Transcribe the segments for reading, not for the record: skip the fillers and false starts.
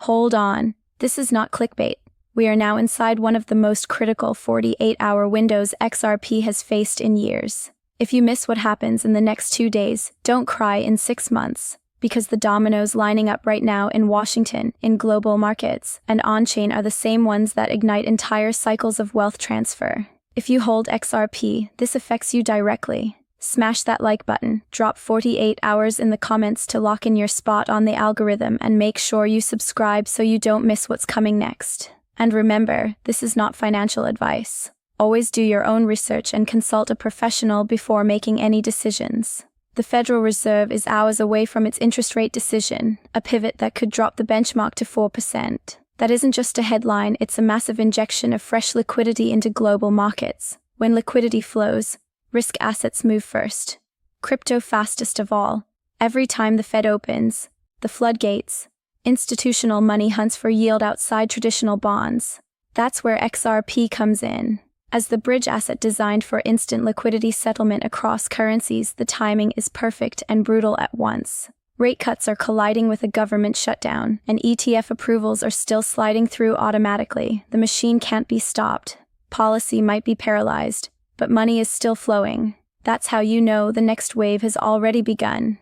Hold on, this is not clickbait. We are now inside one of the most critical 48-hour windows XRP has faced in years. If you miss what happens in the next 2 days, don't cry in 6 months, because the dominoes lining up right now in Washington, in global markets, and on-chain are the same ones that ignite entire cycles of wealth transfer. If you hold XRP, this affects you directly. Smash that like button, drop 48 hours in the comments to lock in your spot on the algorithm, and make sure you subscribe so you don't miss what's coming next. And remember, this is not financial advice. Always do your own research and consult a professional before making any decisions. The Federal Reserve is hours away from its interest rate decision, a pivot that could drop the benchmark to 4%. That isn't just a headline, it's a massive injection of fresh liquidity into global markets. When liquidity flows, risk assets move first. Crypto fastest of all. Every time the Fed opens the floodgates, institutional money hunts for yield outside traditional bonds. That's where XRP comes in. As the bridge asset designed for instant liquidity settlement across currencies, the timing is perfect and brutal at once. Rate cuts are colliding with a government shutdown, and ETF approvals are still sliding through automatically. The machine can't be stopped. Policy might be paralyzed, but money is still flowing. That's how you know the next wave has already begun.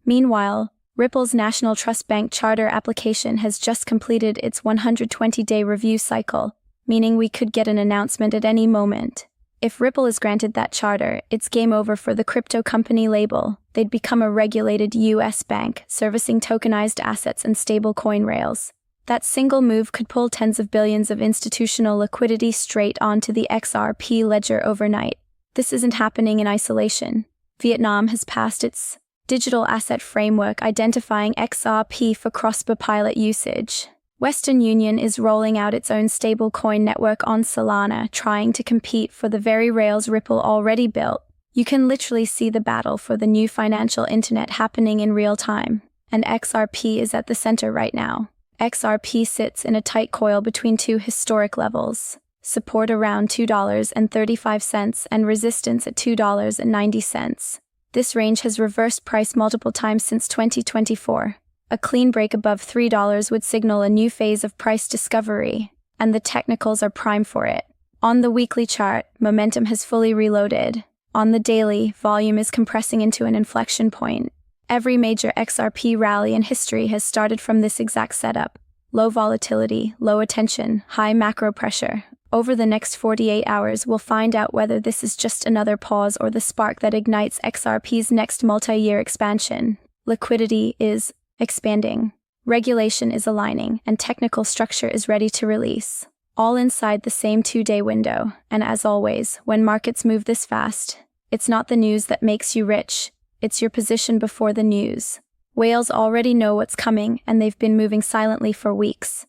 Meanwhile, Ripple's National Trust Bank charter application has just completed its 120-day review cycle, meaning we could get an announcement at any moment. If Ripple is granted that charter, it's game over for the crypto company label. They'd become a regulated U.S. bank, servicing tokenized assets and stablecoin rails. That single move could pull tens of billions of institutional liquidity straight onto the XRP ledger overnight. This isn't happening in isolation. Vietnam has passed its digital asset framework identifying XRP for cross-border pilot usage. Western Union is rolling out its own stablecoin network on Solana, trying to compete for the very rails Ripple already built. You can literally see the battle for the new financial internet happening in real time, and XRP is at the center right now. XRP sits in a tight coil between two historic levels: support around $2.35 and resistance at $2.90. This range has reversed price multiple times since 2024. A clean break above $3 would signal a new phase of price discovery, and the technicals are prime for it. On the weekly chart, momentum has fully reloaded. On the daily, volume is compressing into an inflection point. Every major XRP rally in history has started from this exact setup. Low volatility, low attention, high macro pressure. Over the next 48 hours, we'll find out whether this is just another pause or the spark that ignites XRP's next multi-year expansion. Liquidity is expanding. Regulation is aligning, and technical structure is ready to release. All inside the same 2-day window. And as always, when markets move this fast, it's not the news that makes you rich, it's your position before the news. Whales already know what's coming, and they've been moving silently for weeks.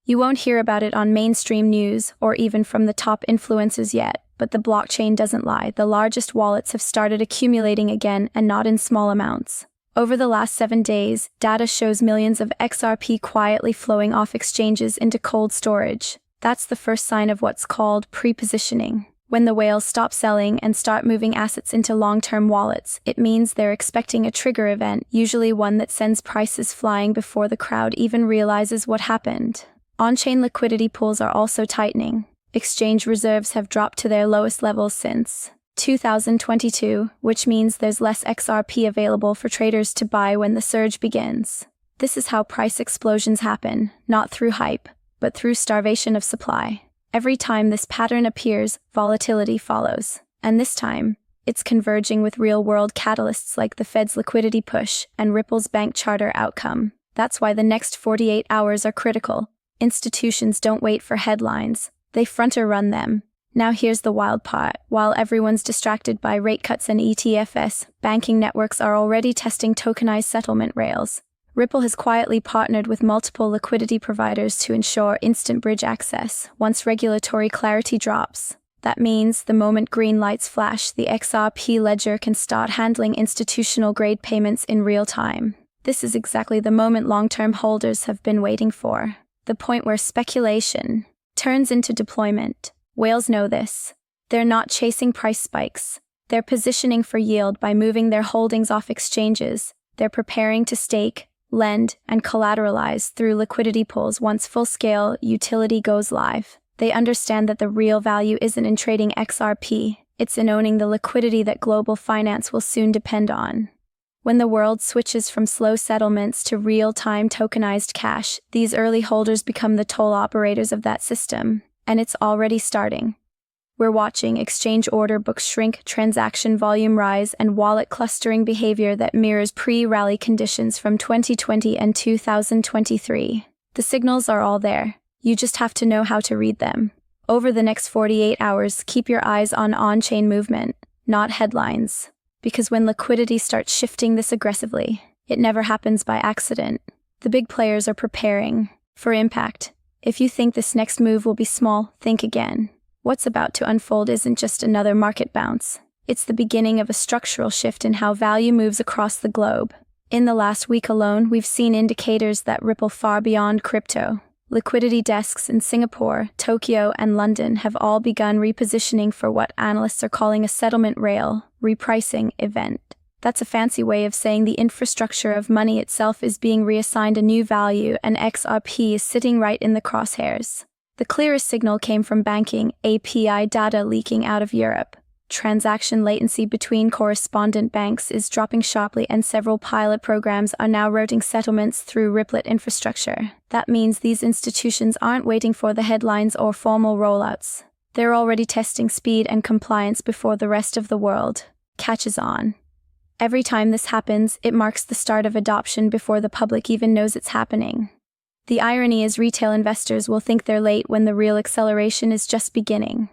You won't hear about it on mainstream news or even from the top influencers yet, but the blockchain doesn't lie. The largest wallets have started accumulating again, and not in small amounts. Over the last 7 days, data shows millions of XRP quietly flowing off exchanges into cold storage. That's the first sign of what's called pre-positioning. When the whales stop selling and start moving assets into long-term wallets, it means they're expecting a trigger event, usually one that sends prices flying before the crowd even realizes what happened. On-chain liquidity pools are also tightening. Exchange reserves have dropped to their lowest levels since 2022, which means there's less XRP available for traders to buy when the surge begins. This is how price explosions happen, not through hype, but through starvation of supply. Every time this pattern appears, volatility follows. And this time, it's converging with real-world catalysts like the Fed's liquidity push and Ripple's bank charter outcome. That's why the next 48 hours are critical. Institutions don't wait for headlines, they front-run them. Now here's the wild part. While everyone's distracted by rate cuts and ETFs, banking networks are already testing tokenized settlement rails. Ripple has quietly partnered with multiple liquidity providers to ensure instant bridge access once regulatory clarity drops. That means the moment green lights flash, the XRP ledger can start handling institutional-grade payments in real time. This is exactly the moment long-term holders have been waiting for. The point where speculation turns into deployment. Whales know this. They're not chasing price spikes. They're positioning for yield by moving their holdings off exchanges. They're preparing to stake, lend, and collateralize through liquidity pools once full-scale utility goes live. They understand that the real value isn't in trading XRP, it's in owning the liquidity that global finance will soon depend on. When the world switches from slow settlements to real-time tokenized cash, these early holders become the toll operators of that system, and it's already starting. We're watching exchange order books shrink, transaction volume rise, and wallet clustering behavior that mirrors pre-rally conditions from 2020 and 2023. The signals are all there. You just have to know how to read them. Over the next 48 hours, keep your eyes on on-chain movement, not headlines. Because when liquidity starts shifting this aggressively, it never happens by accident. The big players are preparing for impact. If you think this next move will be small, think again. What's about to unfold isn't just another market bounce. It's the beginning of a structural shift in how value moves across the globe. In the last week alone, we've seen indicators that ripple far beyond crypto. Liquidity desks in Singapore, Tokyo, and London have all begun repositioning for what analysts are calling a settlement rail repricing event. That's a fancy way of saying the infrastructure of money itself is being reassigned a new value, and XRP is sitting right in the crosshairs. The clearest signal came from banking API data leaking out of Europe. Transaction latency between correspondent banks is dropping sharply, and several pilot programs are now routing settlements through Riplet infrastructure. That means these institutions aren't waiting for the headlines or formal rollouts. They're already testing speed and compliance before the rest of the world catches on. Every time this happens, it marks the start of adoption before the public even knows it's happening. The irony is retail investors will think they're late when the real acceleration is just beginning.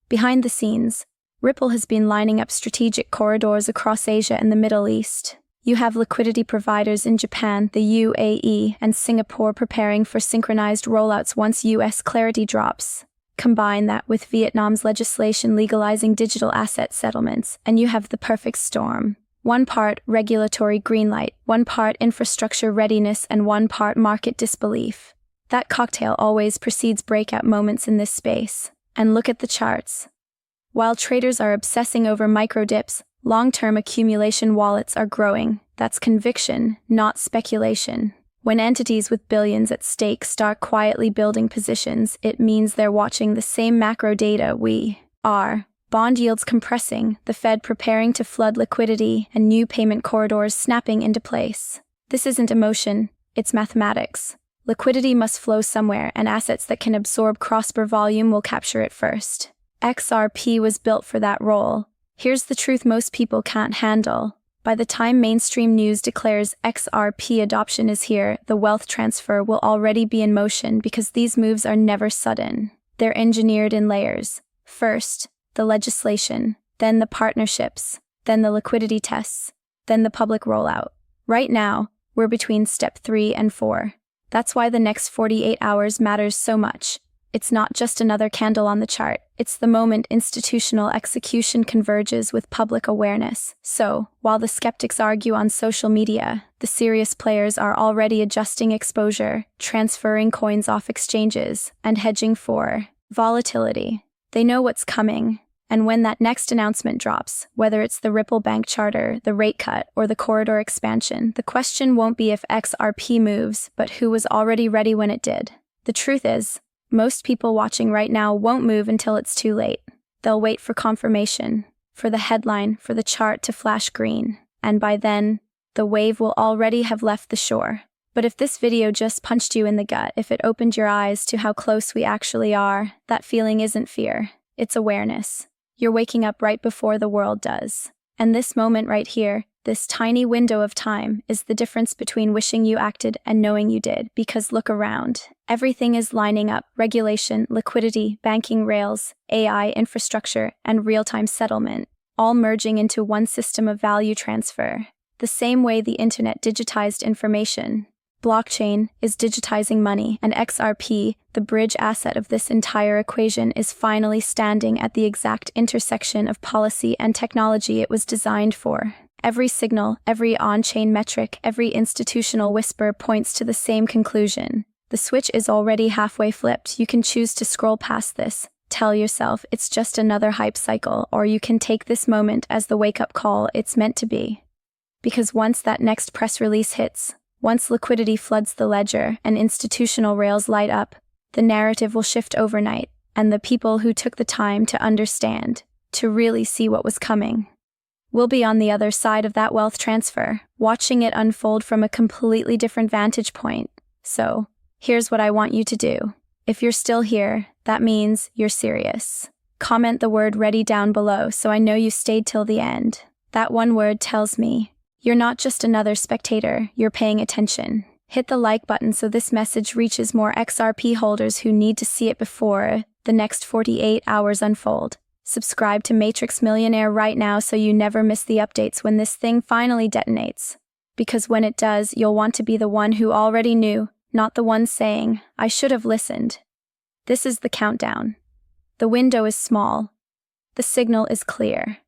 Behind the scenes, Ripple has been lining up strategic corridors across Asia and the Middle East. You have liquidity providers in Japan, the UAE, and Singapore preparing for synchronized rollouts once US clarity drops. Combine that with Vietnam's legislation legalizing digital asset settlements, and you have the perfect storm. One part regulatory greenlight, one part infrastructure readiness, and one part market disbelief. That cocktail always precedes breakout moments in this space. And look at the charts. While traders are obsessing over micro dips, long-term accumulation wallets are growing. That's conviction, not speculation. When entities with billions at stake start quietly building positions, it means they're watching the same macro data we are. Bond yields compressing, the Fed preparing to flood liquidity, and new payment corridors snapping into place. This isn't emotion, it's mathematics. Liquidity must flow somewhere, and assets that can absorb cross-border volume will capture it first. XRP was built for that role. Here's the truth most people can't handle. By the time mainstream news declares XRP adoption is here, the wealth transfer will already be in motion because these moves are never sudden. They're engineered in layers. First, the legislation, then the partnerships, then the liquidity tests, then the public rollout. Right now, we're between step 3 and 4. That's why the next 48 hours matters so much. It's not just another candle on the chart, it's the moment institutional execution converges with public awareness. So, while the skeptics argue on social media, the serious players are already adjusting exposure, transferring coins off exchanges, and hedging for volatility. They know what's coming. And when that next announcement drops, whether it's the Ripple bank charter, the rate cut, or the corridor expansion, the question won't be if XRP moves, but who was already ready when it did. The truth is, most people watching right now won't move until it's too late. They'll wait for confirmation, for the headline, for the chart to flash green. And by then, the wave will already have left the shore. But if this video just punched you in the gut, if it opened your eyes to how close we actually are, that feeling isn't fear, it's awareness. You're waking up right before the world does. And this moment right here, this tiny window of time, is the difference between wishing you acted and knowing you did. Because look around. Everything is lining up: regulation, liquidity, banking rails, AI infrastructure, and real-time settlement, all merging into one system of value transfer. The same way the internet digitized information, blockchain is digitizing money, and XRP, the bridge asset of this entire equation, is finally standing at the exact intersection of policy and technology it was designed for. Every signal, every on-chain metric, every institutional whisper points to the same conclusion. The switch is already halfway flipped. You can choose to scroll past this, tell yourself it's just another hype cycle, or you can take this moment as the wake-up call it's meant to be. Because once that next press release hits, Once liquidity floods the ledger and institutional rails light up, the narrative will shift overnight, and the people who took the time to understand, to really see what was coming, will be on the other side of that wealth transfer, watching it unfold from a completely different vantage point. So, here's what I want you to do. If you're still here, that means you're serious. Comment the word "ready" down below so I know you stayed till the end. That one word tells me you're not just another spectator, you're paying attention. Hit the like button so this message reaches more XRP holders who need to see it before the next 48 hours unfold. Subscribe to Matrix Millionaire right now so you never miss the updates when this thing finally detonates. Because when it does, you'll want to be the one who already knew, not the one saying, "I should have listened." This is the countdown. The window is small. The signal is clear.